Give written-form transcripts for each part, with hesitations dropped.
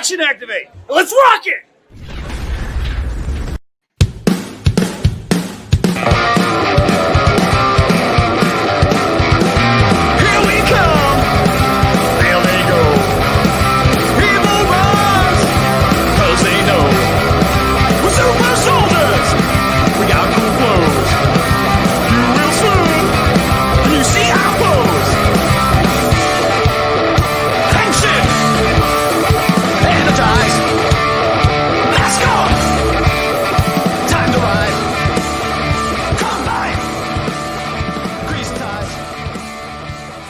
Action activate! Let's rock it! Here we come! There they go! People rise! 'Cause they know we're super soldiers! We got cool clothes! You will soon! When you see our pose! Tension! Energize! Mask on! Time to ride! Combine! Grease ties!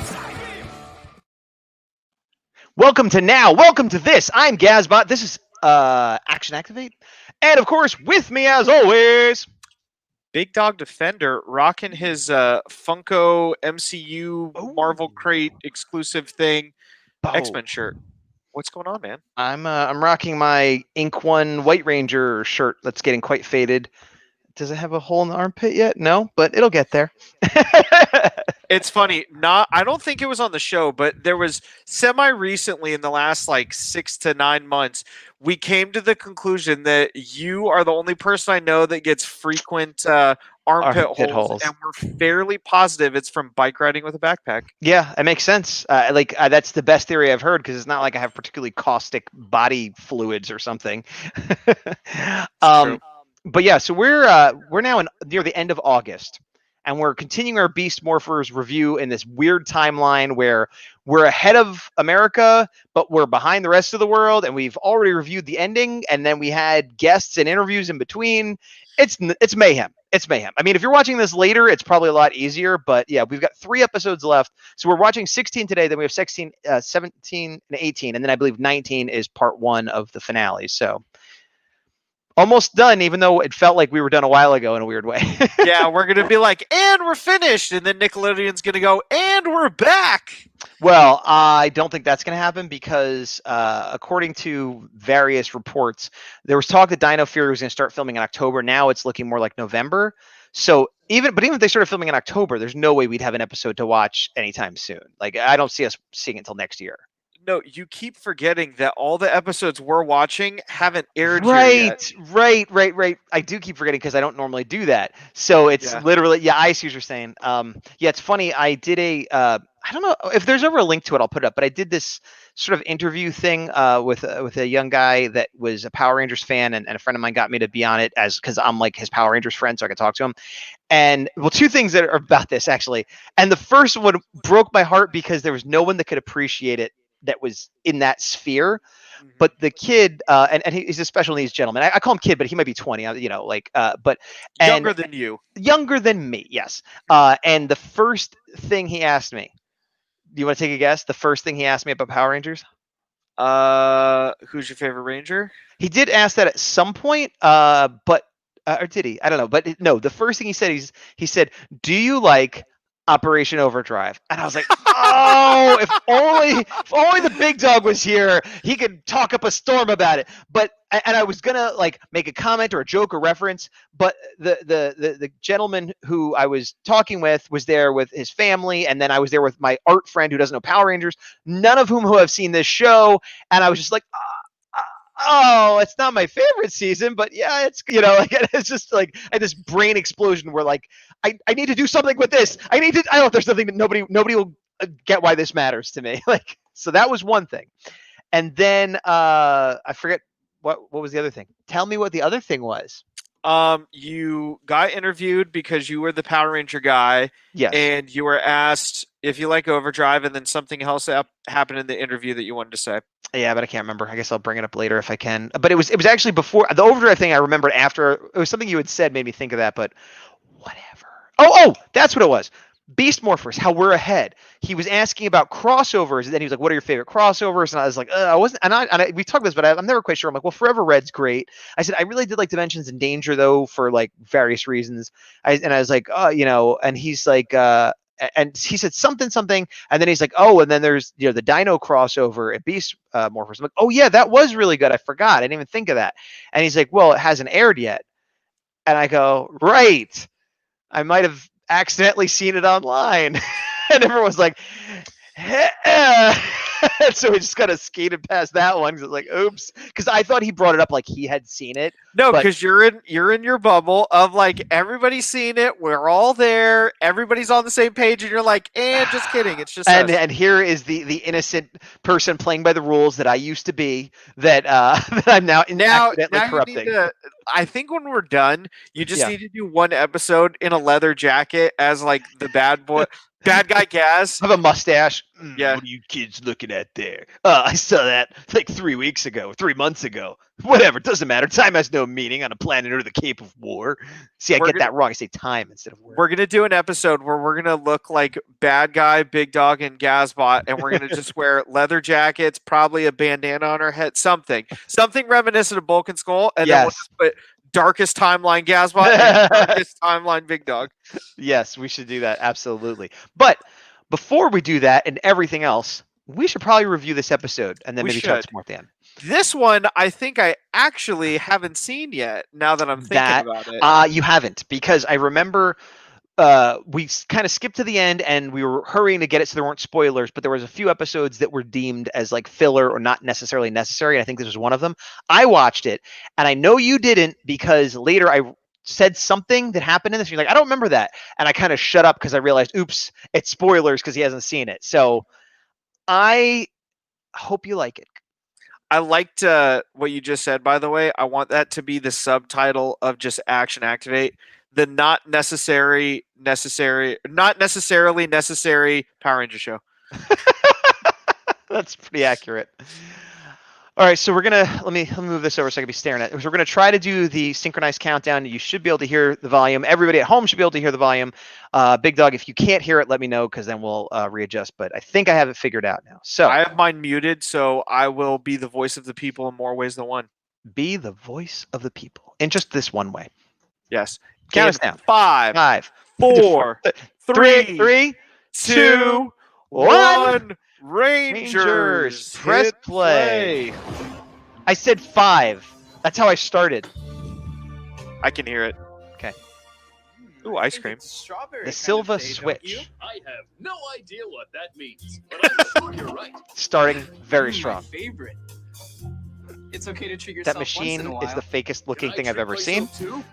Side beam! Welcome to now. Welcome to this. I'm Gazbot. This is Action Activate. And of course, with me as always. Big Dawg Defender rocking his Funko MCU Marvel Crate exclusive thing X-Men shirt. What's going on, man? I'm rocking my Ink One White Ranger shirt that's getting quite faded. Does it have a hole in the armpit yet? No, but it'll get there. It's funny. I don't think it was on the show, but there was semi-recently in the last like 6 to 9 months, we came to the conclusion that you are the only person I know that gets frequent armpit holes, and we're fairly positive it's from bike riding with a backpack. Yeah, it makes sense. That's the best theory I've heard because it's not like I have particularly caustic body fluids or something. True. But yeah, so we're now near the end of August, and we're continuing our Beast Morphers review in this weird timeline where we're ahead of America, but we're behind the rest of the world, and we've already reviewed the ending, and then we had guests and interviews in between. It's mayhem. It's mayhem. I mean, if you're watching this later, it's probably a lot easier, but yeah, we've got 3 episodes left. So we're watching 16 today, then we have 16, 17, and 18, and then I believe 19 is part 1 of the finale. So almost done, even though it felt like we were done a while ago in a weird way. Yeah, we're going to be like, and we're finished. And then Nickelodeon's going to go, and we're back. Well, I don't think that's going to happen because according to various reports, there was talk that Dino Fury was going to start filming in October. Now it's looking more like November. So even if they started filming in October, there's no way we'd have an episode to watch anytime soon. Like, I don't see us seeing it until next year. No, you keep forgetting that all the episodes we're watching haven't aired here yet. Right. I do keep forgetting because I don't normally do that. So it's literally, I see what you're saying. Yeah, it's funny. I did I don't know if there's ever a link to it, I'll put it up, but I did this sort of interview thing with a young guy that was a Power Rangers fan, and a friend of mine got me to be on it because I'm like his Power Rangers friend, so I could talk to him. And well, 2 things that are about this actually. And the first one broke my heart because there was no one that could appreciate it that was in that sphere. But the kid, and he's a special needs gentleman. I call him kid, but he might be 20, but younger than you. Younger than me, yes. And the first thing he asked me, do you want to take a guess? The first thing he asked me about Power Rangers? Who's your favorite Ranger? He did ask that at some point, but or did he? I don't know. But no, the first thing he said, do you like Operation Overdrive? And I was like, oh, if only the big dog was here, he could talk up a storm about it. But and I was gonna like make a comment or a joke or reference, but the gentleman who I was talking with was there with his family, and then I was there with my art friend who doesn't know Power Rangers, none of whom have seen this show, and I was just like, oh, it's not my favorite season, but yeah, it's it's just like I had this brain explosion where like I need to do something with this. I don't know if there's something that nobody will get why this matters to me. Like, so that was one thing. And then I forget what was the other thing. Tell me what the other thing was. You got interviewed because you were the Power Ranger guy. Yes. And you were asked if you like Overdrive, and then something else happened in the interview that you wanted to say. Yeah, but I can't remember. I guess I'll bring it up later if I can. But it was actually before the Overdrive thing. I remembered after it was something you had said made me think of that. But whatever. Oh, that's what it was. Beast Morphers, how we're ahead. He was asking about crossovers, and then he was like, "What are your favorite crossovers?" And I was like, "I wasn't." And we talked about this, but I'm never quite sure. I'm like, "Well, Forever Red's great." I said, "I really did like Dimensions in Danger though, for like various reasons." I was like, "Oh, and he's like, and he said something, and then he's like, "Oh, and then there's the Dino crossover at Beast Morphers." I'm like, "Oh yeah, that was really good. I forgot. I didn't even think of that." And he's like, "Well, it hasn't aired yet." And I go, "Right. I might have accidentally seen it online." And everyone's like, So we just kind of skated past that one. 'Cause it was like, oops, because I thought he brought it up like he had seen it. No, But- because you're in your bubble of like everybody's seen it. We're all there. Everybody's on the same page, and you're like, just kidding. It's just us. And here is the innocent person playing by the rules that I used to be. That that I'm now accidentally now corrupting. you need to. I think when we're done, you just Yeah. need to do one episode in a leather jacket as like the bad guy Gaz. Have a mustache. Yeah. What are you kids looking at there? I saw that like 3 weeks ago, 3 months ago. Whatever, doesn't matter. Time has no meaning on a planet or the Cape of War. See, I We're get gonna- that wrong. I say time instead of war. We're gonna do an episode where we're gonna look like bad guy, big dog, and Gazbot, and we're gonna just wear leather jackets, probably a bandana on our head, something reminiscent of Bulk and Skull, and then we'll Yes. just put darkest timeline Gazbot and darkest timeline Big Dog. Yes, we should do that. Absolutely. But before we do that and everything else, we should probably review this episode and then We maybe talk should. some more at the end. This one, I think I actually haven't seen yet. Now that I'm thinking That- about it, You haven't, because I remember we kind of skipped to the end and we were hurrying to get it so there weren't spoilers, but there was a few episodes that were deemed as like filler or not necessarily necessary, and I think this was one of them. I watched it, and I know you didn't, because later I said something that happened in this, and you're like, I don't remember that, and I kind of shut up because I realized, oops, it's spoilers because he hasn't seen it. So I hope you like it. I liked what you just said. By the way, I want that to be the subtitle of just Action Activate. The not necessarily necessary Power Ranger show. That's pretty accurate. All right, so we're gonna let me move this over so I can be staring at it. So we're gonna try to do the synchronized countdown. You should be able to hear the volume. Everybody at home should be able to hear the volume. Big Dog, if you can't hear it, let me know, because then we'll readjust. But I think I have it figured out now. So I have mine muted, so I will be the voice of the people in more ways than one. be the voice of the people in just this one way. Yes. Count us In down. 5, 5, 4, 3, 3, 2, 1. Rangers, press hit play. I said 5. That's how I started. I can hear it. Okay. Ooh, ice cream. The Silva switch. I have no idea what that means, but I'm sure you're right. Starting very My strong. favorite. It's okay to treat That yourself once in machine a is while. the fakest looking Can I thing I've treat ever seen. myself too?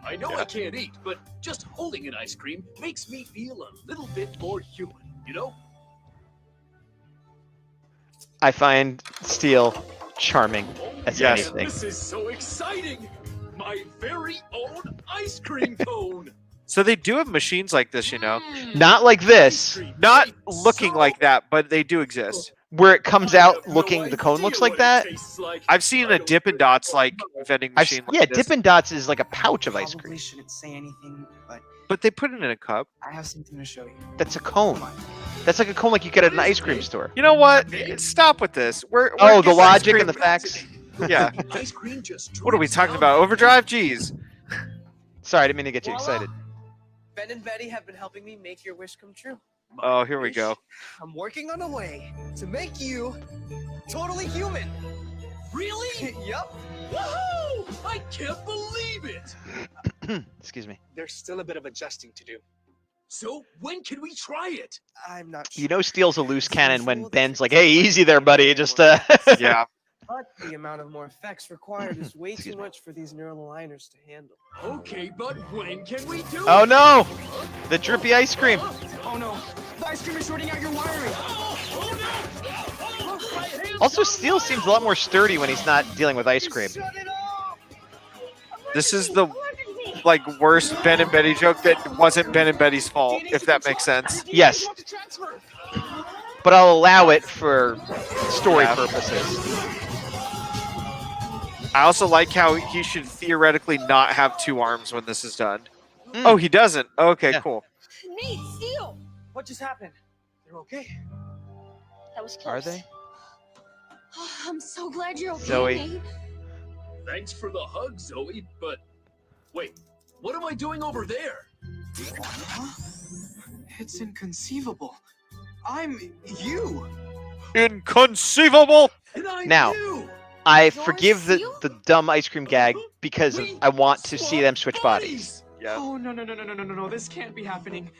I know Yeah. I can't eat, but just holding an ice cream makes me feel a little bit more human, you know? I find Steel charming as Yes. anything. This is so exciting! My very own ice cream cone! So they do have machines like this, you know. Not like Ice this, cream Not tastes looking so like that, but they do exist. where it comes I out have no looking, the cone idea looks like what it that. tastes like. I've seen I a don't Dippin' know. Dots like vending machine like Yeah, this, Dippin' Dots is like a pouch of ice Probably cream. shouldn't say anything, but but they put it in a cup. I have something to show you. That's a cone. That's like a cone like you get at an ice cream store. You know what? Stop with this. We're Oh, the getting ice logic cream- and the facts. Yeah. Ice cream just What are we drips talking down about? my Overdrive? Jeez. Sorry, I didn't mean to get you Voila. excited. Ben and Betty have been helping me make your wish come true. Oh, here we go. I'm working on a way to make you totally human. Really? Yup. Woohoo! I can't believe it! Excuse me. There's still a bit of adjusting to do. So when can we try it? I'm not sure. You know Steel's a loose As cannon when usual, the Ben's like, tricks hey, of easy there, buddy. Just Yeah. But the amount of more effects required is way Excuse too me. much for these neural aligners to handle. Okay, but when can we do Oh it? no! The drippy ice cream. Oh no! The ice cream is shorting out your wiring! Also, Steel seems a lot more sturdy when he's not dealing with ice cream. Shut it off! This is the like worst Ben and Betty joke that wasn't Ben and Betty's fault, if that makes sense. Yes, but I'll allow it for story Yeah. purposes. I also like how he should theoretically not have 2 arms when this is done. Mm. Oh, he doesn't. Okay, Yeah. cool. Nate, Steel! What just happened? They're okay. That was close. Are they? Oh, I'm so glad you're okay, Zoe. Nate. Thanks for the hug, Zoe, but wait, what am I doing over there? Huh? It's inconceivable. I'm you. Inconceivable. And I Now, knew! I You're forgive the Steel? dumb ice cream gag because of, I want to see them switch bodies. Yeah. Oh no. This can't be happening.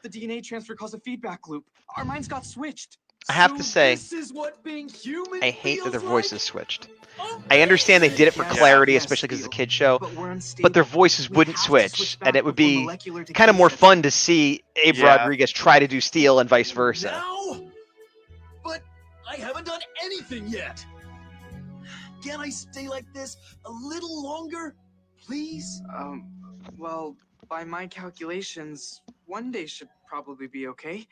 The DNA transfer caused a feedback loop. Our minds got switched. I have to say, This is what being human I hate that their feels voices like? switched. I understand they did it for Yes, clarity, yes, especially because it's a Steel. kid show, But we're unstable. but their voices We wouldn't have to switch, back and it would before be molecular kind of decay more sets fun in. to see Abe Yeah. Rodriguez try to do Steel and vice versa. Now? But I haven't done anything yet. Can I stay like this a little longer, please? Well, by my calculations, one day should probably be okay.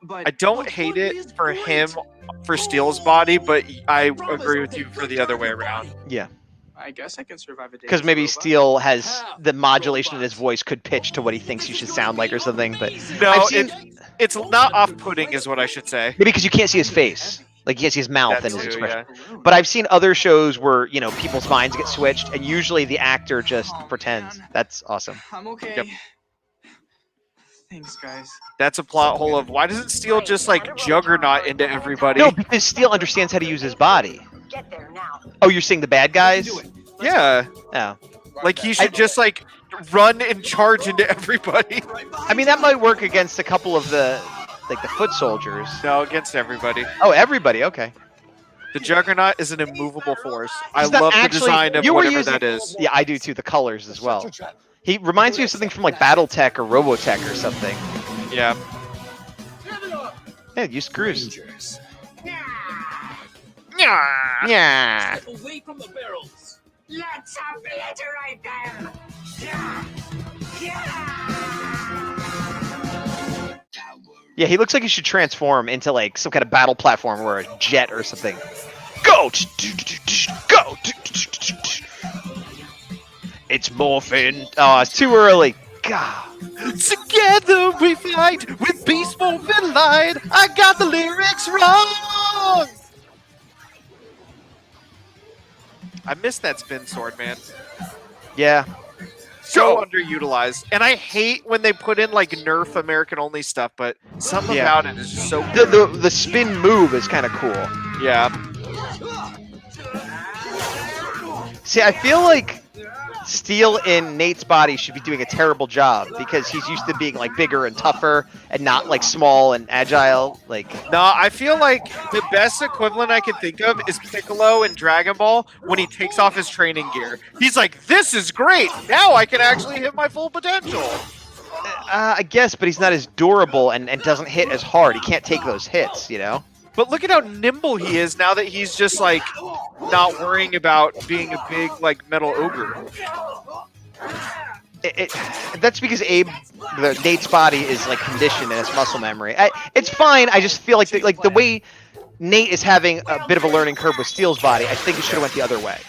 But I don't hate it for him for Steel's body, but I agree with you for the other way around. Yeah, I guess I can survive a day. because as a maybe robot. Steel has the modulation in his voice could pitch to what he thinks you should sound like or something, but No, I've seen it's not off-putting, is what I should say. maybe because you can't see his face, like you can't see his mouth That and his too, expression. yeah. But I've seen other shows where, you know, people's minds get switched, and usually the actor just Oh, pretends. man. That's awesome. I'm okay. Yep. Thanks, guys. That's a plot hole of why doesn't Steel just like Juggernaut into everybody? No, because Steel understands how to use his body. Get there now. Oh, you're seeing the bad guys? Yeah, Oh. like he should just like run and charge into everybody. I mean, that might work against a couple of the, like, the foot soldiers. No, against everybody. Oh, everybody, okay. The Juggernaut is an immovable force. I He's not love the actually- design of you were whatever using- that is. Yeah, I do too, the colors as well. He reminds me of something from, like, Battletech or Robotech or something. Yeah. Yeah, use screws. Rangers. Yeah. Step away from the barrels. Let's obliterate them. Yeah, he looks like he should transform into, like, some kind of battle platform or a jet or something. Go! Go! It's morphing. Oh, it's too early. God. Together we fight with Beast Morphers light. I got the lyrics wrong. I missed that spin sword, man. Yeah. So underutilized. And I hate when they put in like Nerf American only stuff, but something Yeah. about it is just so The spin move is kind of cool. yeah. See, I feel like Steel in Nate's body should be doing a terrible job because he's used to being like bigger and tougher and not like small and agile. Like, No, I feel like the best equivalent I can think of is Piccolo in Dragon Ball when he takes off his training gear. He's like, this is great. Now I can actually hit my full potential. I guess, but he's not as durable and doesn't hit as hard. He can't take those hits, you know? But look at how nimble he is now that he's just like not worrying about being a big like metal ogre. That's because Nate's body is like conditioned and it's muscle memory. It's fine. I just feel like the way Nate is having a bit of a learning curve with Steel's body, I think it should have went the other way.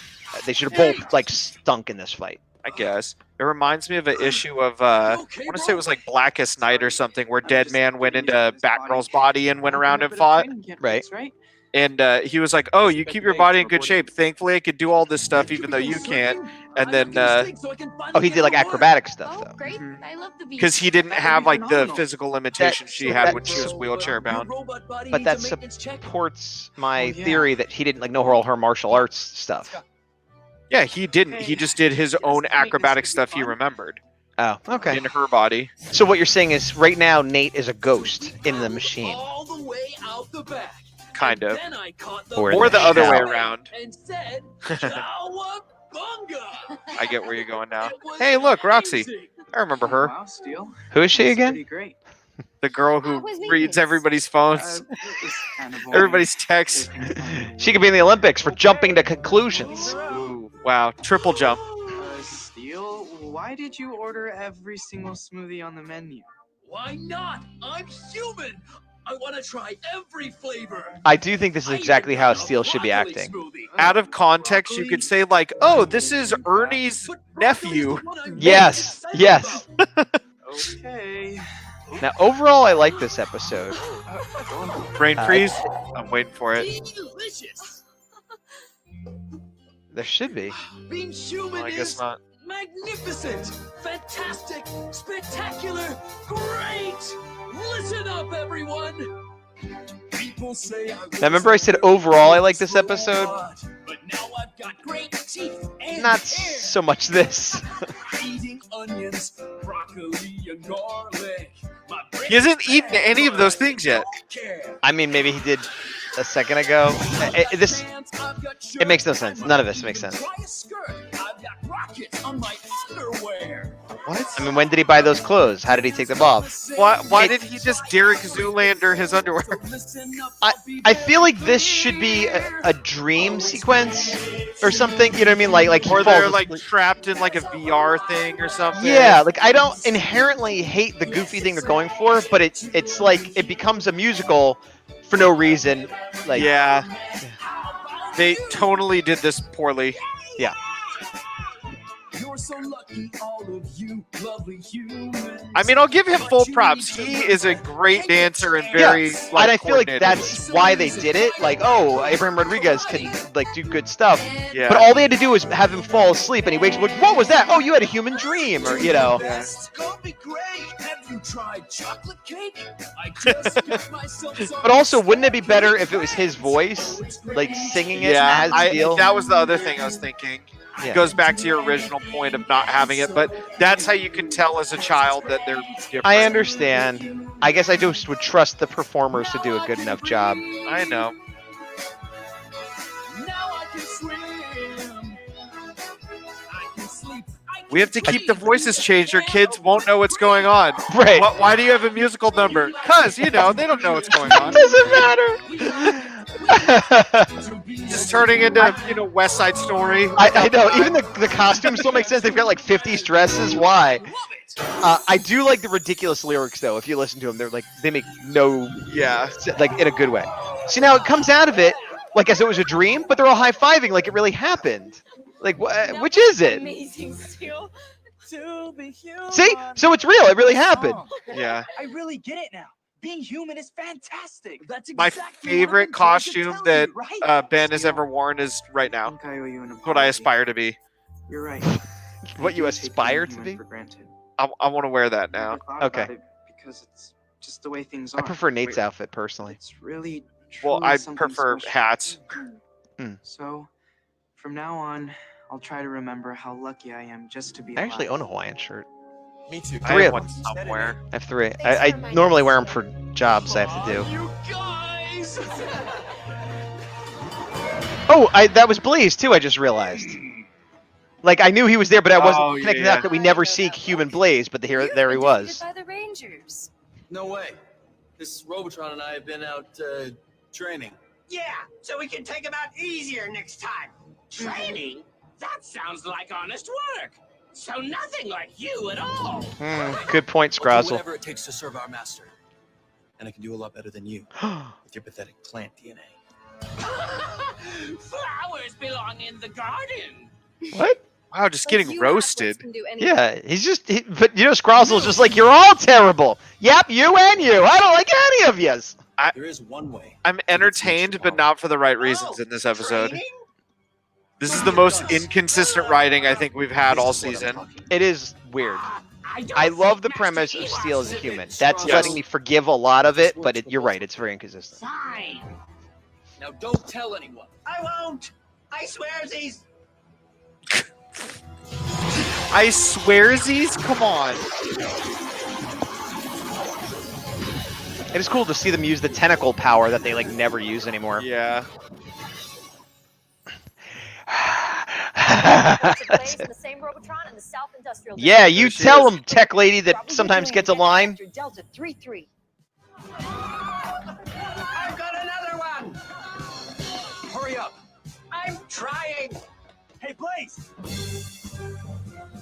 They should have both like stunk in this fight. I guess. It reminds me of an issue of I want to say it was like Blackest Night or something where Dead Man went into Batgirl's body and went around and fought. Right. And he was like, "Oh, you keep your body in good shape. Thankfully, I could do all this stuff even though you can't." And then Oh, he did like acrobatic stuff Oh, though. great. I love the beast. because he didn't have like the phenomenal. physical limitations she had when she was wheelchair bound. But that supports my theory that he didn't like know all her martial arts stuff. Yeah, he didn't. He just did his own acrobatic stuff he remembered Oh, okay. in her body. So what you're saying is right now Nate is a ghost in the machine. All the way out the back. Kind of. Then I caught the Or Or the other way shell. around. and said, "Cowabunga!" I get where you're going now. It was Hey, look, Roxy. amazing. I remember her. Wow, Steel. Who is she That's again? pretty great. The girl who reads everybody's phones, It was kind of boring. everybody's texts. She could be in the Olympics for jumping to conclusions. Ooh, wow, triple jump. Steel, why did you order every single smoothie on the menu? Why not? I'm human. I want to try every flavor. I do think this is exactly how Steel should be Broccoli acting. smoothie. Out of context, you could say like, "Oh, this is Ernie's But broccoli's nephew." the one I'm Yes, most excited yes. about. Okay. Now, overall, I like this episode. Brain freeze. I'm waiting for it. Delicious. There should be. Being human I guess is not. magnificent, fantastic, spectacular, great. Listen up, everyone. People say I Now, remember I said overall I like this episode? but now I've got great teeth and Not hair. so much this. Eating onions, broccoli, and garlic. My He hasn't eaten any of those things yet. I mean, maybe he did a second ago. It makes no sense. None of this makes sense. What? I mean, when did he buy those clothes? How did he take them off? Why did he just Derek Zoolander his underwear? I feel like this should be a dream sequence or something. You know what I mean? Like he Or falls they're like asleep. trapped in like a VR thing or something. Yeah, like I don't inherently hate the goofy thing they're going for, but it's like it becomes a musical for no reason. Like Yeah. They totally did this poorly. yeah. You're so lucky, all of you lovely humans. I mean, I'll give him full props. He is a great dancer and very Yeah. like, And I feel like coordinated. that's why they did it. Like, oh, Abraham Rodriguez can like do good stuff. Yeah. But all they had to do was have him fall asleep, and he wakes up like, what was that? Oh, you had a human dream, or you know. It's gonna be great. Have you tried chocolate cake? I just got myself some. But also, wouldn't it be better if it was his voice, like singing it Yeah, as the deal? that was the other thing I was thinking. Yeah. Goes back to your original point of not having it, but that's how you can tell as a child that they're different. I understand. I guess I just would trust the performers to do a good enough job. I know. Now I can swim. I can sleep. We have to keep the voices changed or kids won't know what's going on. Right. Why do you have a musical number? Because, you know, they don't know what's going on. Doesn't matter. Just turning into, you know, West Side Story. I know. Even the costumes still make sense. They've got like 50s dresses. Why? I do like the ridiculous lyrics though. If you listen to them, they're like they make no Yeah. like in a good way. See, now it comes out of it like as it was a dream, but they're all high-fiving like it really happened. Like which is it? Amazing, Seal. To be human. See? So it's real. It really happened. Yeah. I really get it now. Being human is fantastic. That's My exactly what favorite I've been trying to costume tell that you, right? Ben has ever worn is right now. I think I owe you an What I apology. aspire to be. You're right. What you I do take aspire being to human be? For granted. I want to wear that I now. never thought Okay. about it because it's just the way things I are. prefer Nate's Wait, outfit personally. It's really. Well, truly I something prefer special. hats. So, from now on, I'll try to remember how lucky I am just to be I actually alive. own a Hawaiian shirt. Me too. I Three have of one them. somewhere. I have three. Thanks I for reminding normally us. wear them for jobs I have to do. You guys. Oh, that was Blaze too. I just realized. Like I knew he was there, but I wasn't Oh, connecting yeah. that we never see human Blaze. But there he was. By the Rangers. No way. This Robotron and I have been out training. Yeah, so we can take him out easier next time. Training? That sounds like honest work. So nothing like you at all. Good point, I'll do Scrozzle. whatever it takes to serve our master. And I can do a lot better than you with your pathetic plant DNA. Flowers belong in the garden. What? Wow, just getting roasted. Yeah, but you know, Scrozzle's just like, you're all terrible. Yep, you and you. I don't like any of yous. There is one way. I'm entertained, but not for the right reasons in this episode. Training? This is the most inconsistent writing I think we've had all season. It is weird. don't I love the think premise Master of Steel as a Ewoks human. fit That's Scroll. letting me forgive a lot of it, but you're right. It's very inconsistent. Fine. Now don't tell anyone. I won't. I swear these. I swearsies? Come on. It is cool to see them use the tentacle power that they like never use anymore. Yeah. Yeah, you There she tell is. them, tech lady, that sometimes gets a line. Delta 3-3. I've got another one. Hurry up. I'm trying. Hey, Blaze.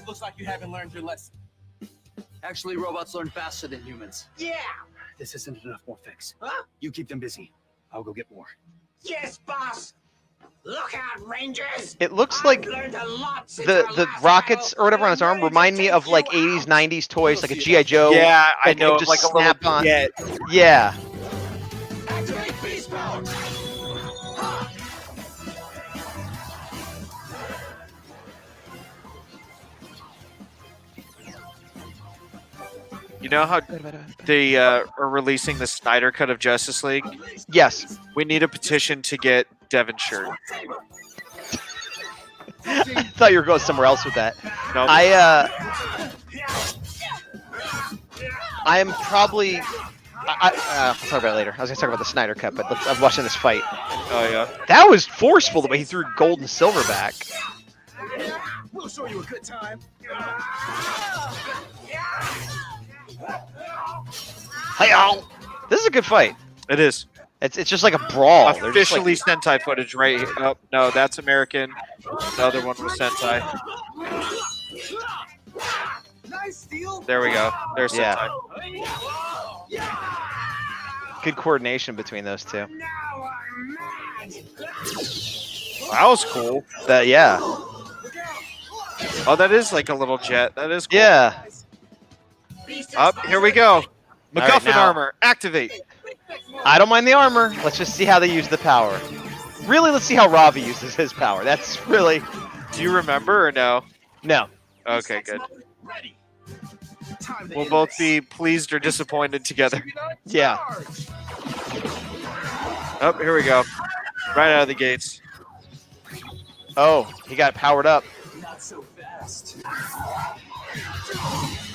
Looks like you haven't learned your lesson. Actually, robots learn faster than humans. Yeah. This isn't enough more fix. Huh? You keep them busy. I'll go get more. Yes, boss. Look out, Rangers. It looks I've like learned a lot since the our the last rockets battle. or whatever on his I'm arm ready to remind me take of like you 80s, out. 90s toys, like a G.I. Joe. Yeah, I like, know. just Like a little snap on. jet. Yeah. Activate beast power. You know how they are releasing the Snyder Cut of Justice League? Yes. We need a petition to get Devin's shirt. I thought you were going somewhere else with that. Nope. I am probably. I'll talk about it later. I was gonna talk about the Snyder Cut, but I'm watching this fight. Oh yeah. That was forceful the way he threw gold and silver back. We'll show you a good time. Hi-yow! This is a good fight. It is. It's just like a brawl. They're just Officially like, Sentai footage right here. Oh, no, that's American. The other one was Sentai. Nice steal. There we go. There's Sentai. yeah. Good coordination between those two. That was cool. Yeah. Oh, that is like a little jet. That is cool. Yeah. Up, here we go. right, MacGuffin now- armor, activate. I don't mind the armor. Let's just see how they use the power. Really, let's see how Ravi uses his power. That's really Do you remember or no? no. Okay, good. Ready. Time to We'll end both this. be pleased or disappointed together. Yeah. Charge. Oh, here we go. Right out of the gates. Oh, he got powered up. Not so fast.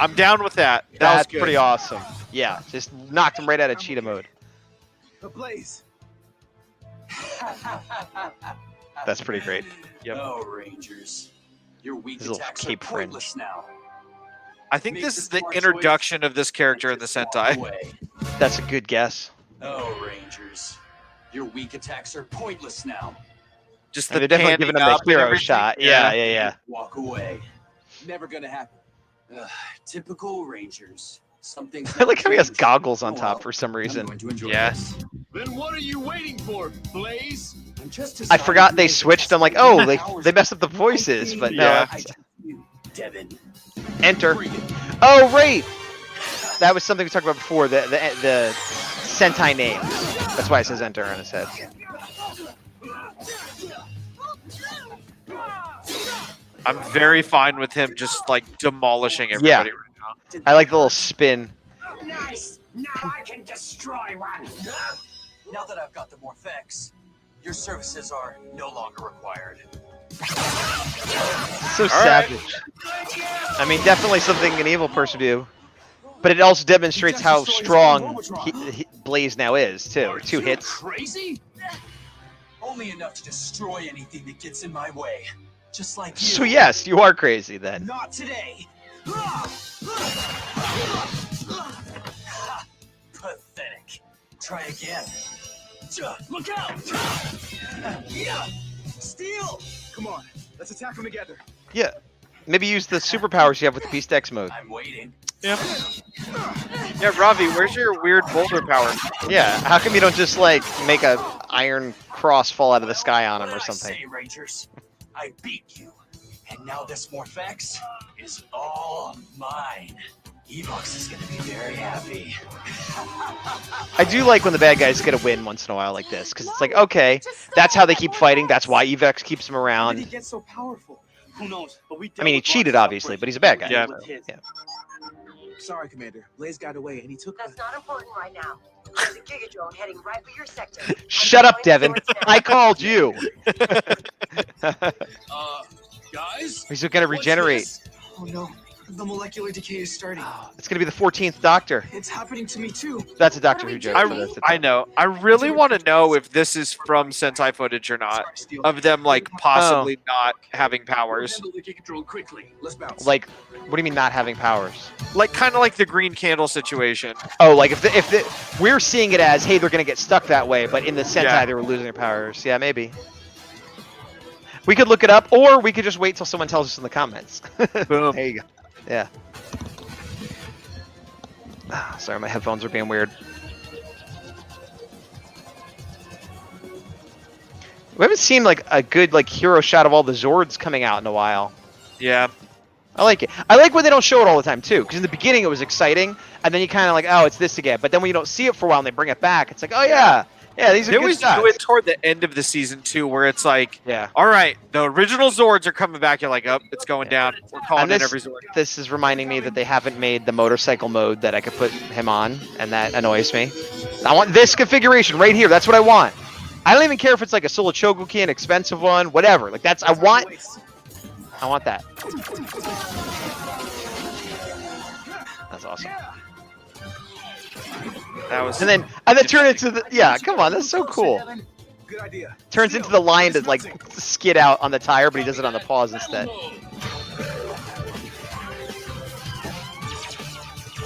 I'm down with that. That was That's good. pretty awesome. Yeah, just knocked him right out of cheetah mode. The blaze. That's pretty great. Yep. No, Rangers. Your weak His little attacks cape are fringe. pointless now. I think Make this the is the smart introduction choice of this character in the Just walk Sentai. away. That's a good guess. No, Rangers. Your weak attacks are pointless now. Just And the they're definitely panning giving him up the and hero everything. shot. Yeah. Walk away. Never gonna happen. Typical Rangers. Something's I like how he has changed. goggles on Oh, top well. for some I'm reason. going to enjoy Yes. this. Then what are you waiting for, Blaze? I'm just I deciding forgot to they make switched. the I'm like, test oh, of they powers messed up the voices, but no. Yeah. I it's- choose you, Devin. Enter. Bring it. Oh, right. That was something we talked about before. The Sentai names. That's why it says enter on his head. I'm very fine with him just like demolishing Yeah. everybody right now. I like the little spin. Nice! Now I can destroy one! Now that I've got the Morphex, your services are no longer required. So right. savage. I mean, definitely something an evil person would do. But it also demonstrates how strong Blaze now is, too. 2 hits. Crazy? Only enough to destroy anything that gets in my way. Just like you. So yes, you are crazy then. Not today. Pathetic. Try again. Look out! Steal! Come on, let's attack them together. Yeah. Maybe use the superpowers you have with the Beast X mode. I'm waiting. Yeah, Ravi, where's your weird boulder power? Yeah, how come you don't just, like, make a iron cross fall out of the sky on him or What did I something? say, Rangers? I beat you. And now this Morphex is all mine. Evox is gonna be very happy. I do like when the bad guys get a win once in a while like this, because it's like, okay, that's how they keep fighting, that's why Evex keeps them How did he around. get so powerful? Who knows? But we I mean, he cheated, obviously, but he's a bad guy. Yeah. so, yeah. Sorry, Commander. Blaze got away, and he took. That's not important right now. There's a Gigadrone heading right for your sector. Shut up, Devin. I called you. Guys? He's gonna What's regenerate. this? Oh no, the molecular decay is starting. It's gonna be the 14th Doctor. It's happening to me too. That's a Doctor Who joke. I, but that's the I know. I really want to know if this is from Sentai footage or not. Sorry, Steel. Of them like possibly not having powers. Handle the Gigadrone quickly. Let's bounce. Like, what do you mean not having powers? Like kind of like the green candle situation. Oh, like if we're seeing it as, hey, they're gonna get stuck that way, but in the Sentai Yeah. they were losing their powers. Yeah, maybe. We could look it up, or we could just wait till someone tells us in the comments. Boom. There you go. Yeah. Ah, sorry, my headphones are being weird. We haven't seen like a good like hero shot of all the Zords coming out in a while. Yeah. I like it. I like when they don't show it all the time too, because in the beginning it was exciting, and then you kind of like, oh, it's this again. But then when you don't see it for a while and they bring it back, it's like, oh yeah, these are They good always shots. do it toward the end of the season too, where it's like, Yeah. all right, the original Zords are coming back. You're like, oh, it's going down. We're calling And in this- every Zord. This is reminding me that they haven't made the motorcycle mode that I could put him on, and that annoys me. I want this configuration right here. That's what I want. I don't even care if it's like a Solo Chogoki, an expensive one, whatever. Like I want that. That's awesome. That was. And then turn into the come on, that's so cool. Good idea. Turns into the lion to like skid out on the tire, but he does it on the paws instead.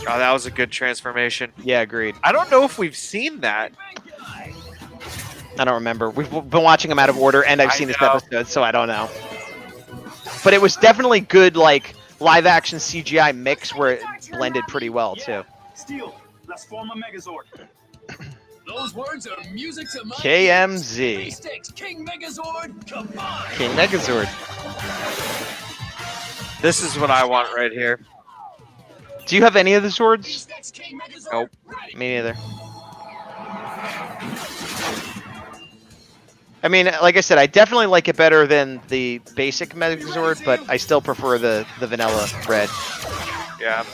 Oh, that was a good transformation. Yeah, agreed. I don't know if we've seen that. I don't remember. We've been watching them out of order, and I've seen this episode, so I don't know. But it was definitely good, like live action CGI mix where it blended pretty well too. Steel, let's form a Megazord. Those words are music to my KMZ. Beast King Megazord, combine. King Megazord. This is what I want right here. Do you have any of the swords? Nope. Me neither. I mean, like I said, I definitely like it better than the basic Megazord, but I still prefer the vanilla red. Yeah.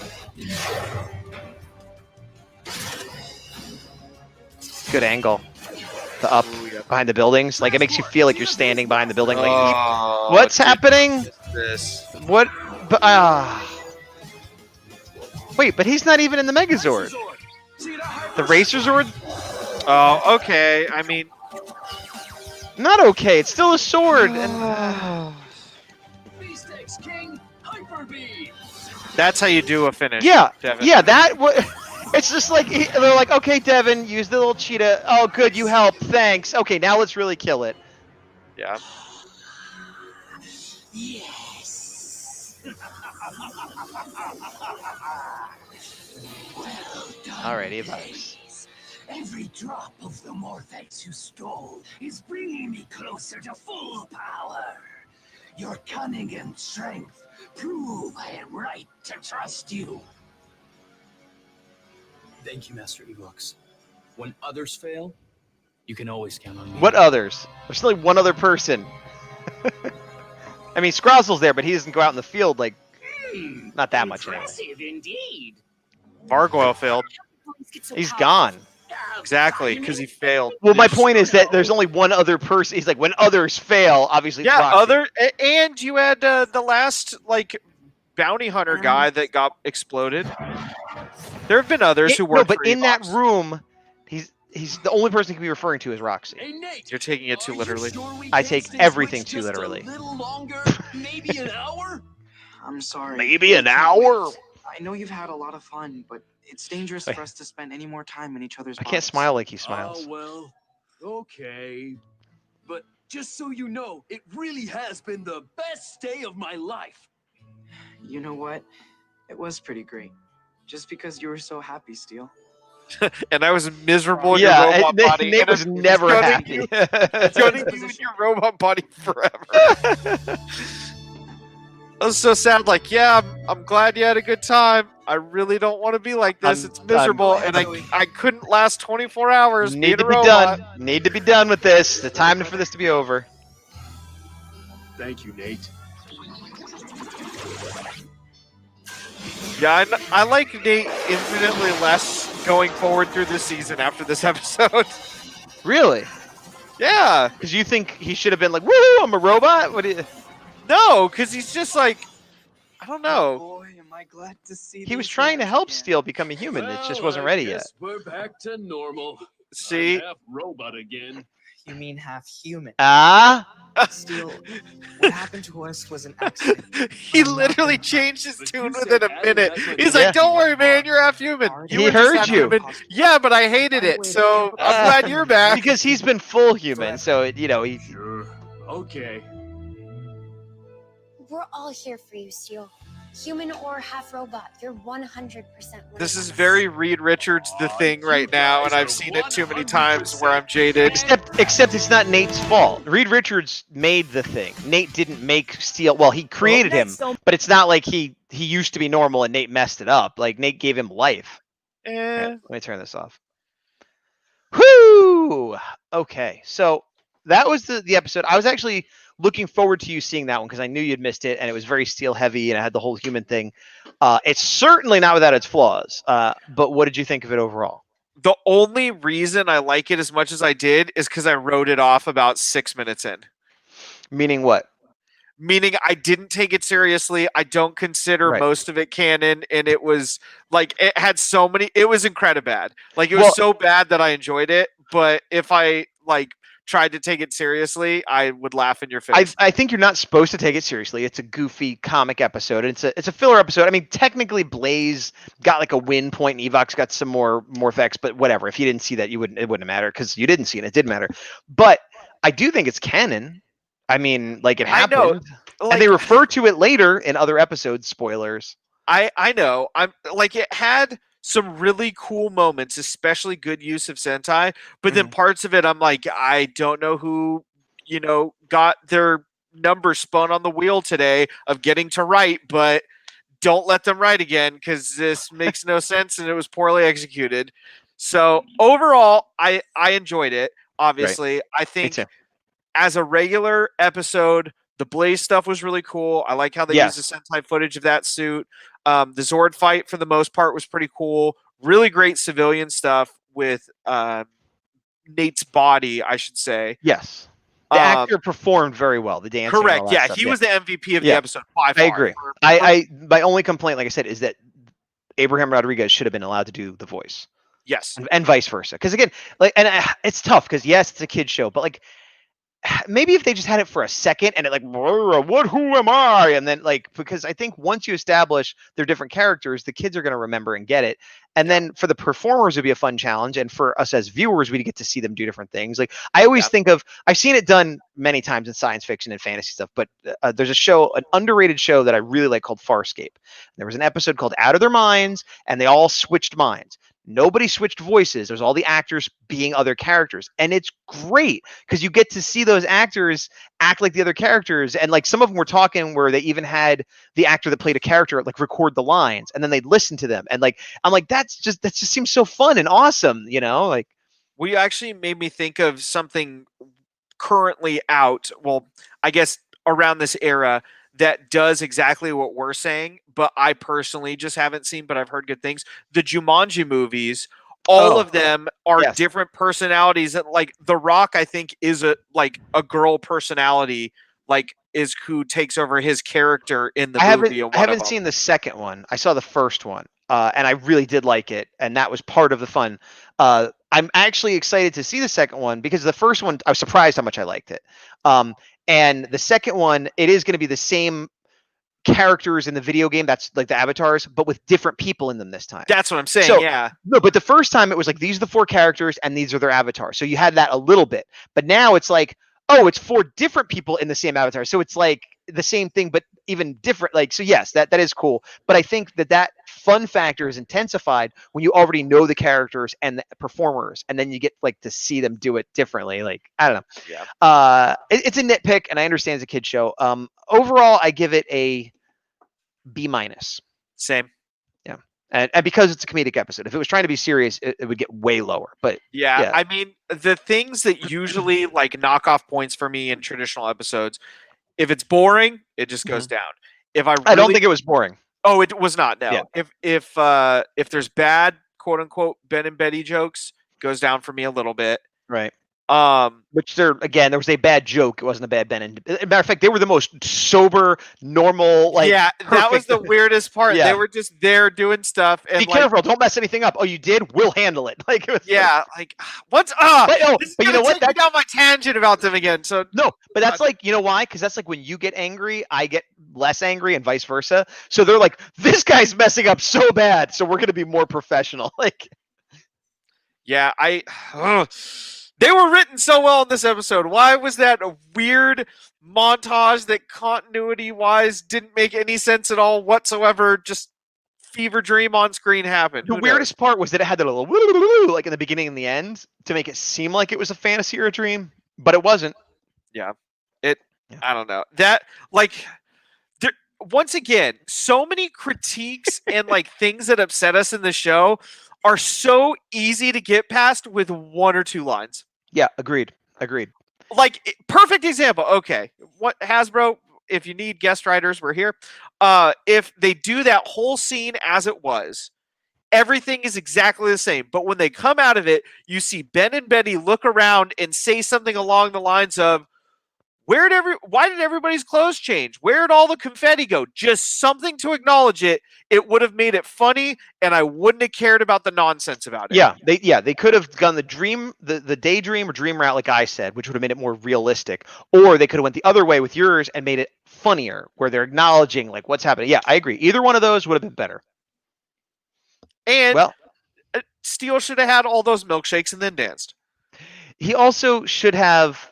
Good angle. The up behind the buildings. Like, it makes you feel like you're standing behind the building. Like, what's happening? This. What? Wait, but he's not even in the Megazord. The Racer Zord? Oh, okay. I mean, not okay. It's still a sword. And, that's how you do a finish. yeah, Devin. yeah. It's just like they're like, okay, Devin, use the little cheetah. Oh, good, you helped. Thanks. Okay, now let's really kill it. Yeah. Yes. Alrighty, Bugs. Every drop of the Morphex you stole is bringing me closer to full power. Your cunning and strength prove I am right to trust you. Thank you, Master Evox. When others fail, you can always count on me. What others? There's only one other person. I mean, Scrozzle's there, but he doesn't go out in the field like not that much anyway. Impressive indeed. Gargoyle failed. He's gone. Exactly, because he failed. Well, my point is that there's only one other person. He's like, when others fail, obviously. It's Yeah, Roxy. and you had the last like bounty hunter guy that got exploded. There have been others who worked. No, but for in that Evox. room, he's the only person he can be referring to is Roxy. Hey, Nate, You're taking it too literally. I take everything too literally. A little longer, maybe an hour. I'm sorry. Maybe an I can't hour. wait. I know you've had a lot of fun, but it's dangerous Wait. for us to spend any more time in each other's I can't bodies. smile like he smiles. Oh, well, okay. But just so you know, it really has been the best day of my life. You know what? It was pretty great. Just because you were so happy, Steel. And I was miserable in Yeah, your robot body. Nate and was I'm never gunning happy. you- gunning you in your robot body forever. I was so sad. Like, yeah, I'm glad you had a good time. I really don't want to be like this. It's miserable, and I couldn't last 24 hours. Need being to a be robot. done. Need to be done with this. The time for this to be over. Thank you, Nate. Yeah, I like Nate infinitely less going forward through this season after this episode. Really? Yeah. Because you think he should have been like, woohoo, I'm a robot? What do you... No, because he's just like, I don't know. Boy, am I glad to see He was these trying to guys help again. Steel become a human. It just wasn't ready yet. We're back to normal. See? I'm half robot again. You mean half human? Ah? Steel, what happened to us was an accident. He literally changed his But tune you within said a minute. Adam, He's Yeah. like, don't worry, man, you're half human. He were just heard half you. human. Yeah, but I hated it, so I'm glad you're back. Because he's been full human, so, he... Sure. Okay. We're all here for you, Steel. Human or half robot, you're 100% with This is us. very Reed Richards the thing right now, and I've seen it too many times where I'm jaded. Except it's not Nate's fault. Reed Richards made the thing. Nate didn't make Steel. Well, he created him, but it's not like he used to be normal and Nate messed it up. Like, Nate gave him life. Here, let me turn this off. Whoo! Okay, so that was the episode. I was actually looking forward to you seeing that one because I knew you'd missed it, and it was very Steel heavy, and it had the whole human thing. It's certainly not without its flaws, but what did you think of it overall? The only reason I like it as much as I did is because I wrote it off about 6 minutes in. Meaning what? meaning I didn't take it seriously. I don't consider Right. most of it canon, and it was like it had so many. It was incredibly bad. Like it was Well- so bad that I enjoyed it. But if I like tried to take it seriously, I would laugh in your face. I think you're not supposed to take it seriously. It's a goofy comic episode. It's a filler episode. I mean, technically, Blaze got like a win point, and Evox got some more effects, but whatever. If you didn't see that, it wouldn't have mattered because you didn't see it. It didn't matter. But I do think it's canon. I mean, like it I know, happened, like, and they refer to it later in other episodes. Spoilers. I know. I'm like it had some really cool moments, especially good use of Sentai, but then parts of it I'm like, I don't know who, got their number spun on the wheel today of getting to write, but don't let them write again because this makes no sense and it was poorly executed. So overall, I enjoyed it. Obviously, I think too. as a regular episode, the Blaze stuff was really cool. I like how they used the Sentai footage of that suit. The Zord fight, for the most part, was pretty cool. Really great civilian stuff with Nate's body, I should say. Yes. The actor performed very well. The dancing. Correct. And all that Yeah, stuff. he was the MVP of the episode by far. I agree. My only complaint, like I said, is that Abraham Rodriguez should have been allowed to do the voice. Yes. And vice versa. Because again, it's tough because yes, it's a kid's show, but like maybe if they just had it for a second and it like who am I? And then because I think once you establish their different characters, the kids are going to remember and get it. And then for the performers, it'd be a fun challenge, and for us as viewers, we get to see them do different things. Like I always think of, I've seen it done many times in science fiction and fantasy stuff, but there's a show, an underrated show that I really like called Farscape. There was an episode called Out of Their Minds, and they all switched minds. Nobody switched voices. There's all the actors being other characters. And it's great because you get to see those actors act like the other characters. And like some of them were talking where they even had the actor that played a character like record the lines and then they'd listen to them. And like, I'm like, that just seems so fun and awesome, like. Well, you actually made me think of something currently out. Well, I guess around this era that does exactly what we're saying, but I personally just haven't seen, but I've heard good things. The Jumanji movies, all of them are different personalities. That like The Rock, I think, is a girl personality, like is who takes over his character in the movie. I haven't seen the second one. I saw the first one, and I really did like it, and that was part of the fun. I'm actually excited to see the second one because the first one, I was surprised how much I liked it. And the second one, it is going to be the same characters in the video game. That's like the avatars, but with different people in them this time. That's what I'm saying. So, yeah. No, but the first time it was like, these are the 4 characters and these are their avatars. So you had that a little bit, but now it's like, oh, it's 4 different people in the same avatar. So it's like the same thing, but even different. Like, so yes, that is cool. But I think that fun factor is intensified when you already know the characters and the performers, and then you get like to see them do it differently. Like, I don't know. Yeah. It's a nitpick, and I understand it's a kid show. Overall, I give it a B-. Same. Yeah. And because it's a comedic episode. If it was trying to be serious, it would get way lower. But yeah, I mean, the things that usually like knock off points for me in traditional episodes, if it's boring, it just goes down. If I don't think it was boring. Oh, it was not. No. Yeah. If there's bad quote unquote Ben and Betty jokes, goes down for me a little bit. Right. Which there was a bad joke. It wasn't a bad Ben. And matter of fact, they were the most sober, normal. Like, yeah, that was the weirdest part. Yeah. They were just there doing stuff. And be careful! Don't mess anything up. Oh, you did? We'll handle it. Like, it was what's But you know what? That's down my tangent about them again. So no, but that's like, you know why? Because that's like when you get angry, I get less angry, and vice versa. So they're like, this guy's messing up so bad, so we're gonna be more professional. Like, yeah, they were written so well in this episode. Why was that a weird montage that continuity-wise didn't make any sense at all whatsoever? Just fever dream on screen happened. The weirdest part was that it had that little like in the beginning and the end to make it seem like it was a fantasy or a dream, but it wasn't. Yeah. I don't know. That, like, once again, so many critiques and like things that upset us in the show are so easy to get past with 1 or 2 lines. Yeah, agreed. Like, perfect example. Okay, what Hasbro? If you need guest writers, we're here. If they do that whole scene as it was, everything is exactly the same. But when they come out of it, you see Ben and Betty look around and say something along the lines of, Why did everybody's clothes change? Where did all the confetti go? Just something to acknowledge it. It would have made it funny, and I wouldn't have cared about the nonsense about it. They could have gone the daydream or dream route, like I said, which would have made it more realistic, or they could have went the other way with yours and made it funnier, where they're acknowledging like what's happening. Yeah, I agree. Either one of those would have been better. And Steele should have had all those milkshakes and then danced. He also should have.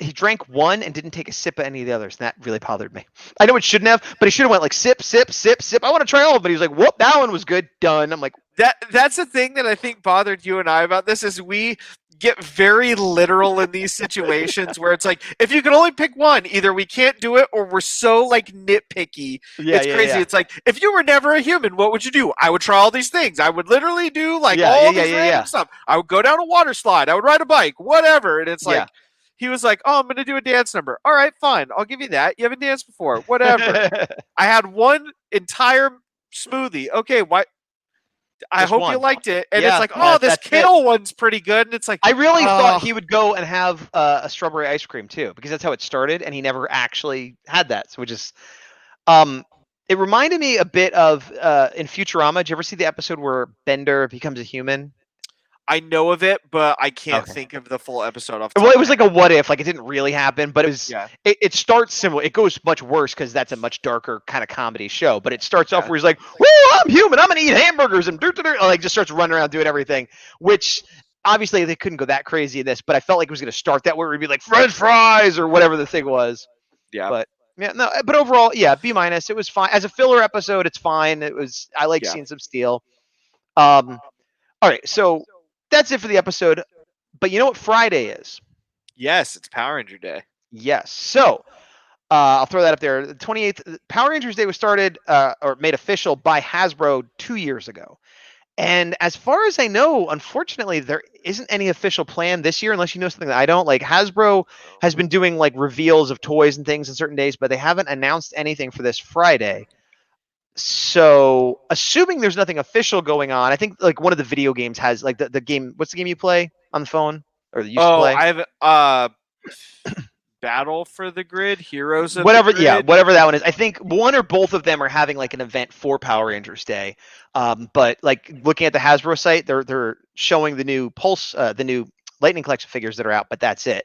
He drank one and didn't take a sip of any of the others, and that really bothered me. I know it shouldn't have, but he should have went like sip, sip, sip, sip. I want to try all of them. He was like, "Whoop, that one was good, done." I'm like, that's the thing that I think bothered you and I about this is we get very literal in these situations where it's like, if you can only pick one, either we can't do it or we're so like nitpicky. It's crazy. Yeah. It's like, if you were never a human, what would you do? I would try all these things. I would literally do like all this random stuff. I would go down a water slide. I would ride a bike, whatever. And it's like. He was like, "Oh, I'm going to do a dance number." All right, fine. I'll give you that. You haven't danced before. Whatever. I had one entire smoothie. Okay, why? I hope you liked it. And it's like, oh, this Kittle one's pretty good. And it's like, I really thought he would go and have a strawberry ice cream too, because that's how it started, and he never actually had that. So it reminded me a bit of in Futurama. Did you ever see the episode where Bender becomes a human? I know of it, but I can't think of the full episode off. Well, it was like a what if, like it didn't really happen, but it was. Yeah. It starts similar. It goes much worse because that's a much darker kind of comedy show. But it starts off where he's like, "Woo, I'm human. I'm gonna eat hamburgers and like just starts running around doing everything." Which obviously they couldn't go that crazy in this, but I felt like it was gonna start that way where it'd be like French fries or whatever the thing was. Yeah. But but overall, B-. It was fine as a filler episode. It's fine. It was. I like seeing some Steel. All right, so. That's it for the episode. But you know what Friday is? Yes, it's Power Ranger Day. Yes. So I'll throw that up there. The 28th, Power Rangers Day was started or made official by Hasbro 2 years ago. And as far as I know, unfortunately, there isn't any official plan this year, unless you know something that I don't. Like Hasbro has been doing like reveals of toys and things on certain days, but they haven't announced anything for this Friday. So, assuming there's nothing official going on, I think like one of the video games has like the game. What's the game you play on the phone or the used to play? I have Battle for the Grid, Heroes of whatever. The Grid. Yeah, whatever that one is. I think one or both of them are having like an event for Power Rangers Day. But like looking at the Hasbro site, they're showing the new Pulse, the new Lightning Collection figures that are out, but that's it.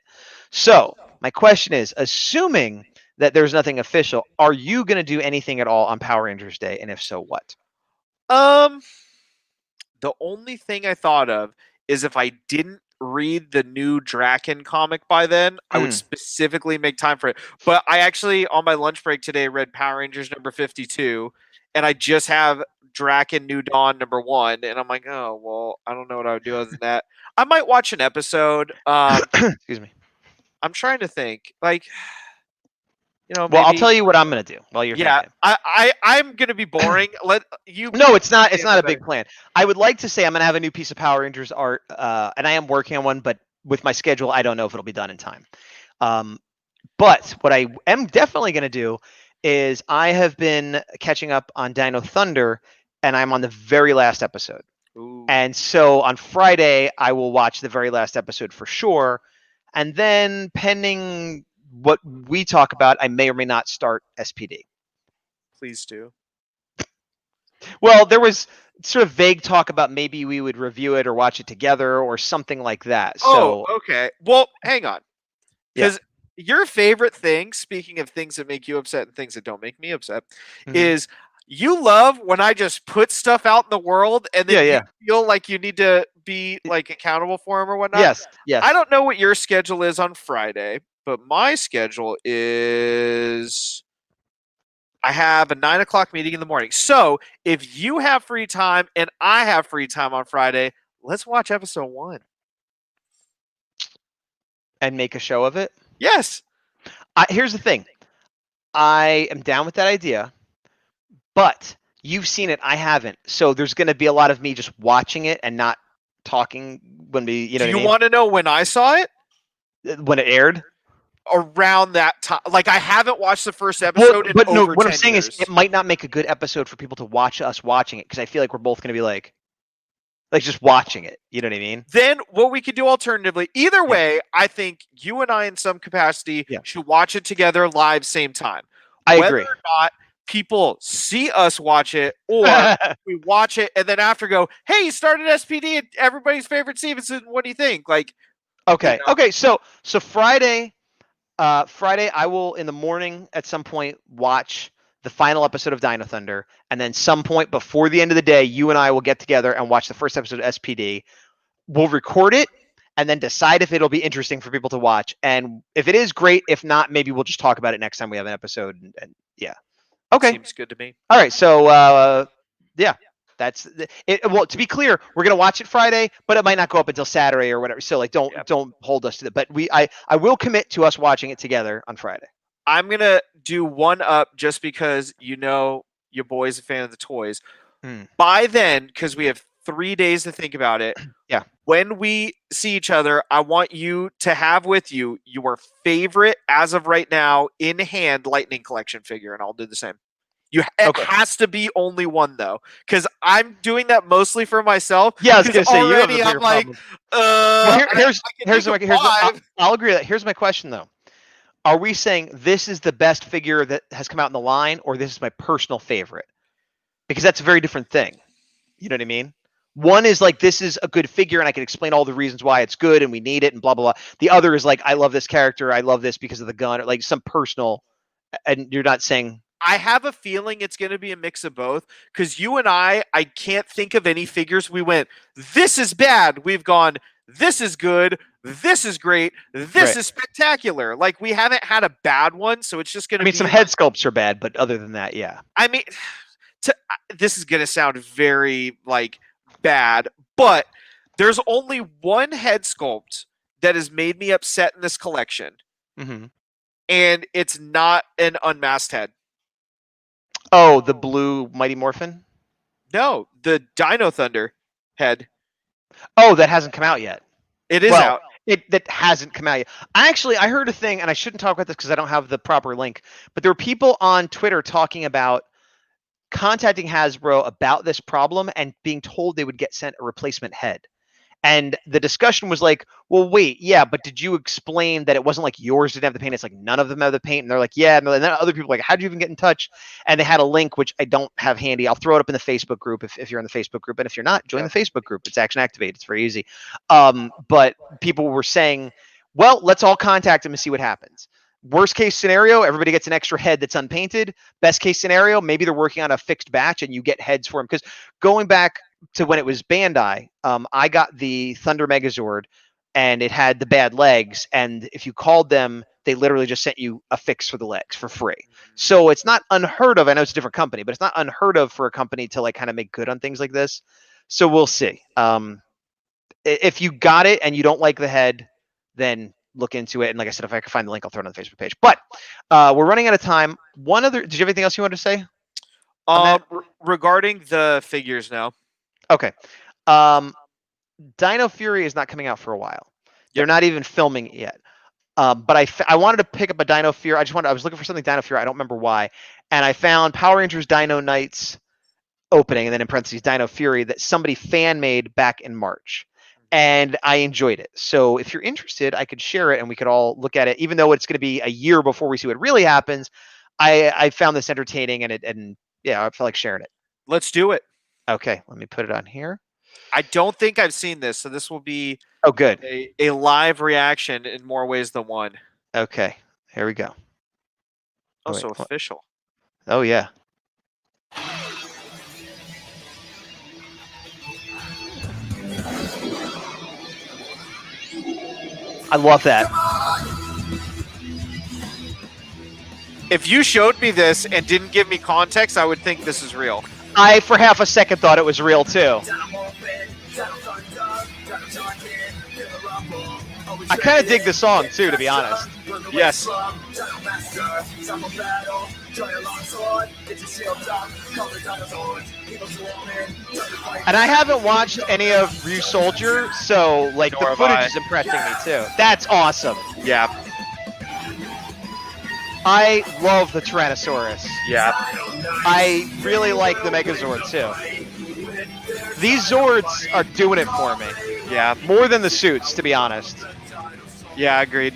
So my question is, assuming that there's nothing official, are you going to do anything at all on Power Rangers Day? And if so, what? The only thing I thought of is if I didn't read the new Draken comic by then, I would specifically make time for it. But I actually, on my lunch break today, read Power Rangers number 52, and I just have Draken New Dawn number 1, and I'm like, oh, well, I don't know what I would do other than that. I might watch an episode. Excuse me. I'm trying to think. Like... Well, I'll tell you what I'm going to do while you're thinking. I'm going to be boring. Let you. No, it's not. It's not a big plan. I would like to say I'm going to have a new piece of Power Rangers art, and I am working on one. But with my schedule, I don't know if it'll be done in time. But what I am definitely going to do is I have been catching up on Dino Thunder, and I'm on the very last episode. Ooh. And so on Friday, I will watch the very last episode for sure, and then pending what we talk about, I may or may not start SPD. Please do. Well, there was sort of vague talk about maybe we would review it or watch it together or something like that. So, okay. Well, hang on. Because your favorite thing, speaking of things that make you upset and things that don't make me upset, is you love when I just put stuff out in the world and then you feel like you need to be like accountable for them or whatnot. Yes. I don't know what your schedule is on Friday. But my schedule is I have a 9 o'clock meeting in the morning. So if you have free time and I have free time on Friday, let's watch episode 1. And make a show of it? Yes. Here's the thing. I am down with that idea, but you've seen it. I haven't. So there's going to be a lot of me just watching it and not talking when we, Do you want to know when I saw it? When it aired? Around that time, like I haven't watched the first episode. But no, what I'm saying is, it might not make a good episode for people to watch us watching it because I feel like we're both going to be like, like just watching it. You know what I mean? Then what we could do alternatively, either way, I think you and I in some capacity should watch it together live same time. I Whether agree. or not people see us watch it, or we watch it and then after go, hey, you started SPD and everybody's favorite Stevenson. What do you think? Like, Okay. you know? Okay. So Friday, I will in the morning at some point watch the final episode of Dino Thunder, and then some point before the end of the day, you and I will get together and watch the first episode of SPD. We'll record it and then decide if it'll be interesting for people to watch. And if it is, great. If not, maybe we'll just talk about it next time we have an episode. And yeah. Okay. Seems good to me. All right. So yeah. That's it. Well, to be clear, we're gonna watch it Friday, but it might not go up until Saturday or whatever. So like, don't hold us to that. But I will commit to us watching it together on Friday. I'm gonna do one up just because your boy's a fan of the toys. By then, because we have 3 days to think about it. Yeah. When we see each other, I want you to have with you your favorite, as of right now, in hand Lightning Collection figure, and I'll do the same. It has to be only one though, because I'm doing that mostly for myself. Yeah, I was gonna say already you have a I'm like, I'll agree with that. Here's my question though: are we saying this is the best figure that has come out in the line, or this is my personal favorite? Because that's a very different thing. You know what I mean? One is like, this is a good figure, and I can explain all the reasons why it's good, and we need it, and blah blah blah. The other is like, I love this character, I love this because of the gun, or like some personal. And you're not saying. I have a feeling it's going to be a mix of both, because you and I can't think of any figures we went, this is bad. We've gone, this is good. This is great. This is spectacular. Like, we haven't had a bad one, so it's just going to be. Some head sculpts are bad, but other than that, yeah. I mean, this is going to sound very, like, bad, but there's only one head sculpt that has made me upset in this collection, and it's not an unmasked head. Oh, the blue Mighty Morphin? No, the Dino Thunder head. Oh, that hasn't come out yet. It is out. That hasn't come out yet. I heard a thing, and I shouldn't talk about this because I don't have the proper link, but there were people on Twitter talking about contacting Hasbro about this problem and being told they would get sent a replacement head. And the discussion was like, well, wait, yeah, but did you explain that it wasn't like yours didn't have the paint? It's like none of them have the paint. And they're like, yeah. And then other people were like, how'd you even get in touch? And they had a link, which I don't have handy. I'll throw it up in the Facebook group if you're in the Facebook group. And if you're not, join the Facebook group. It's action activated. It's very easy. But people were saying, well, let's all contact them and see what happens. Worst case scenario, everybody gets an extra head that's unpainted. Best case scenario, maybe they're working on a fixed batch and you get heads for them. Because going back to when it was Bandai, I got the Thunder Megazord and it had the bad legs. And if you called them, they literally just sent you a fix for the legs for free. So it's not unheard of. I know it's a different company, but it's not unheard of for a company to like kind of make good on things like this. So we'll see. If you got it and you don't like the head, then look into it. And like I said, if I can find the link, I'll throw it on the Facebook page. But we're running out of time. Did you have anything else you wanted to say? Regarding the figures now. Okay. Dino Fury is not coming out for a while. They're not even filming it yet. But I wanted to pick up a Dino Fury. I was looking for something Dino Fury. I don't remember why. And I found Power Rangers Dino Knights opening, and then in parentheses, Dino Fury, that somebody fan made back in March. And I enjoyed it. So if you're interested, I could share it and we could all look at it. Even though it's going to be a year before we see what really happens, I found this entertaining and yeah, I feel like sharing it. Let's do it. Okay, let me put it on here. I don't think I've seen this, so this will be good. A live reaction in more ways than one. Okay, here we go. Also official. Oh yeah. I love that. If you showed me this and didn't give me context, I would think this is real. I, for half a second, thought it was real, too. I kind of dig the song, too, to be honest. Yes. And I haven't watched any of Ryu Soldier, so, like, the footage is impressing me, too. That's awesome. Yeah. I love the Tyrannosaurus. Yeah. I really like the Megazord, too. These Zords are doing it for me. Yeah, More than the suits, to be honest. yeah, agreed.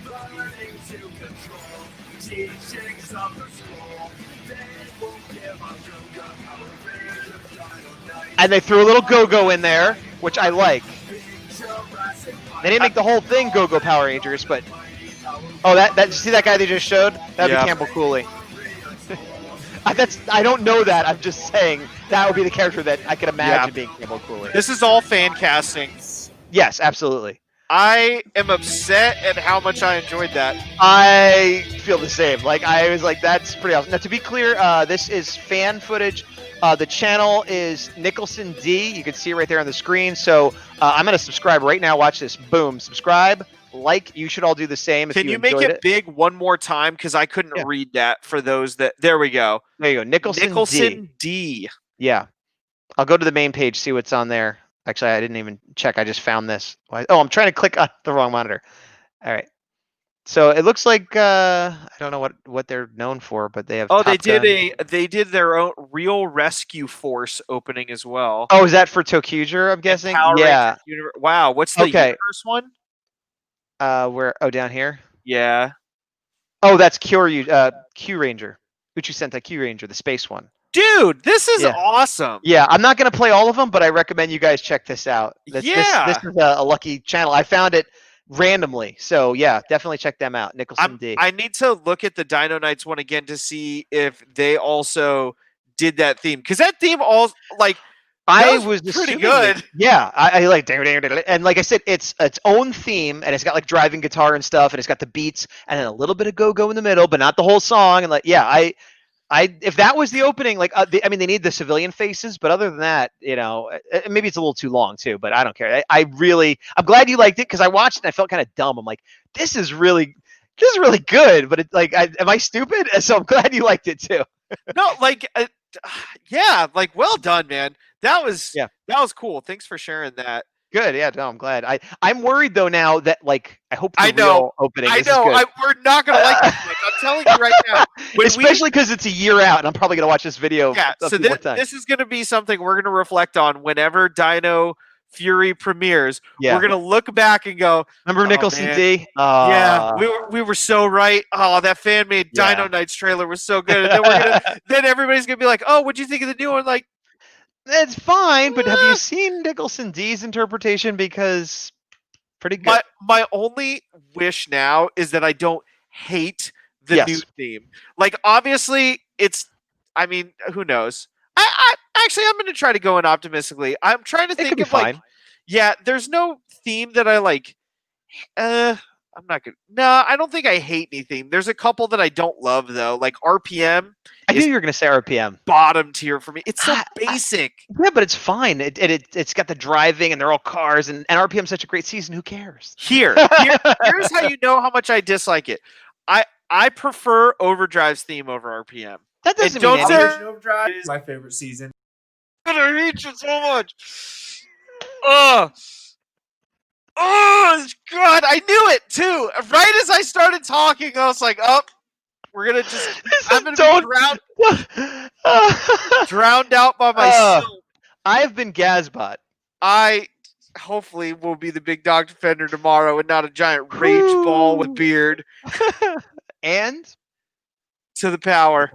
And they threw a little go-go in there, which I like. They didn't make the whole thing go-go Power Rangers, but... Oh, that see that guy they just showed? That'd Yeah. be Campbell Cooley. I don't know that. I'm just saying that would be the character that I could imagine being Campbell Cooley. This is all fan casting. Yes, absolutely. I am upset at how much I enjoyed that. I feel the same. Like, I was like, that's pretty awesome. Now, to be clear, this is fan footage. The channel is Nicholson D. You can see it right there on the screen. So I'm going to subscribe right now. Watch this. Boom. Subscribe. Like. You should all do the same if Can you you make enjoyed it big one more time? Because I couldn't read that for those that... There we go. There you go. Nicholson D. Yeah. I'll go to the main page, see what's on there. Actually, I didn't even check. I just found this. Oh, I'm trying to click on the wrong monitor. All right. So it looks like I don't know what they're known for, but they have. Oh, Top Gun. they did their own Real Rescue Force opening as well. Oh, is that for Tokuger? I'm guessing. Power Yeah. Rangers wow, what's the universe one? Where? Oh, down here. Yeah. Oh, that's Q Ranger. Uchu Sentai Q Ranger, the space one. Dude, this is awesome. Yeah, I'm not gonna play all of them, but I recommend you guys check this out. This is a lucky channel. I found it randomly, so yeah, definitely check them out. Nicholson D. I need to look at the Dino Knights one again to see if they also did that theme, because that theme all like I was pretty assuming good. Yeah, I like and like I said, it's its own theme, and it's got like driving guitar and stuff, and it's got the beats and then a little bit of go-go in the middle, but not the whole song. And like, yeah, I if that was the opening, like, I mean, they need the civilian faces, but other than that, you know, maybe it's a little too long too, but I don't care. I'm glad you liked it, because I watched it and I felt kind of dumb. I'm like, this is really good, but it's like, am I stupid? So I'm glad you liked it too. No, like, yeah, like, well done, man. That was cool. Thanks for sharing that. Good, yeah, no, I'm glad. I'm worried though now that, like, I hope the real opening. I know. We're not gonna like it. Like, I'm telling you right now. Especially because it's a year out, and I'm probably gonna watch this video. Yeah. So this is gonna be something we're gonna reflect on whenever Dino Fury premieres. Yeah. We're gonna look back and go, remember Nicholson D? Yeah, we were so right. Oh, that fan made Dino Knights trailer was so good. And then then everybody's gonna be like, oh, what'd you think of the new one? Like, it's fine, but have you seen Nicholson D's interpretation? Because pretty good. My only wish now is that I don't hate the new theme. Like, obviously, I mean, who knows? I actually, I'm going to try to go in optimistically. I'm trying to think of like, there's no theme that I like. I'm not gonna. No, I don't think I hate anything. There's a couple that I don't love though, like RPM. I knew you were gonna say RPM. Bottom tier for me. It's so basic. Yeah, but it's fine. It's got the driving, and they're all cars, and RPM's such a great season. Who cares? Here's how you know how much I dislike it. I prefer Overdrive's theme over RPM. That doesn't mean anything. Overdrive is my favorite season. I hate you so much. Oh God! I knew it too. Right as I started talking, I was like, "Oh, we're gonna just." I'm gonna be drowned out by myself. I've been Gazbot. I hopefully will be the big Dawg Defender tomorrow, and not a giant rage ball with beard. And to the power.